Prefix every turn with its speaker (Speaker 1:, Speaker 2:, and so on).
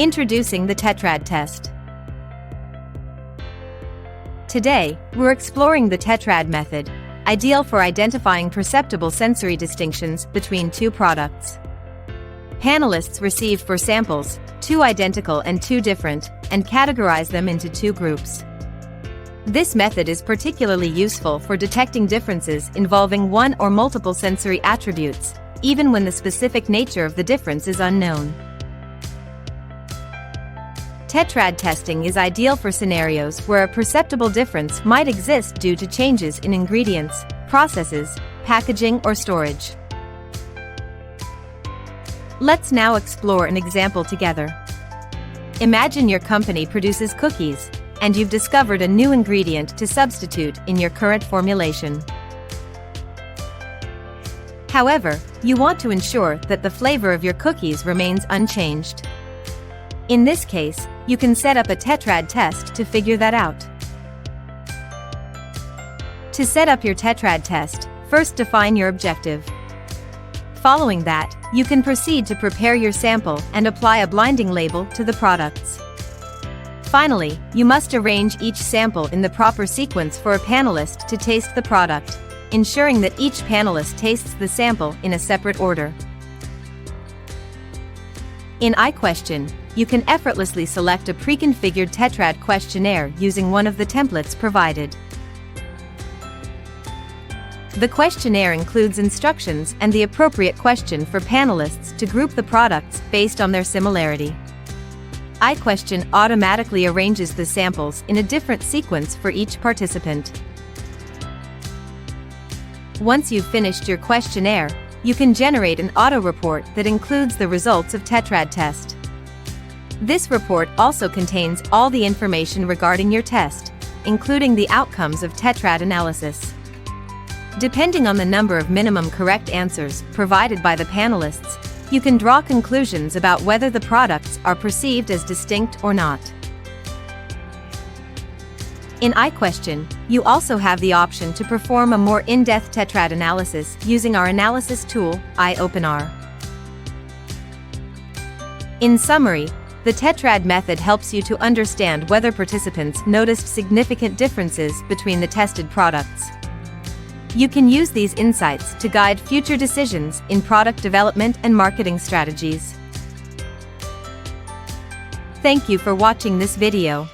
Speaker 1: Introducing the Tetrad test. Today, we're exploring the Tetrad method, ideal for identifying perceptible sensory distinctions between two products. Panelists receive four samples, two identical and two different, and categorize them into two groups. This method is particularly useful for detecting differences involving one or multiple sensory attributes, even when the specific nature of the difference is unknown. Tetrad testing is ideal for scenarios where a perceptible difference might exist due to changes in ingredients, processes, packaging, or storage. Let's now explore an example together. Imagine your company produces cookies, and you've discovered a new ingredient to substitute in your current formulation. However, you want to ensure that the flavor of your cookies remains unchanged. In this case, you can set up a Tetrad test to figure that out. To set up your Tetrad test, first define your objective. Following that, you can proceed to prepare your sample and apply a blinding label to the products. Finally, you must arrange each sample in the proper sequence for a panelist to taste the product, ensuring that each panelist tastes the sample in a separate order. In eyequestion, you can effortlessly select a pre-configured Tetrad questionnaire using one of the templates provided. The questionnaire includes instructions and the appropriate question for panelists to group the products based on their similarity. eyequestion automatically arranges the samples in a different sequence for each participant. Once you've finished your questionnaire, you can generate an auto report that includes the results of Tetrad test. This report also contains all the information regarding your test, including the outcomes of Tetrad analysis. Depending on the number of minimum correct answers provided by the panelists, you can draw conclusions about whether the products are perceived as distinct or not. In eyequestion, you also have the option to perform a more in-depth Tetrad analysis using our analysis tool, eyeopener. In summary, the Tetrad method helps you to understand whether participants noticed significant differences between the tested products. You can use these insights to guide future decisions in product development and marketing strategies. Thank you for watching this video.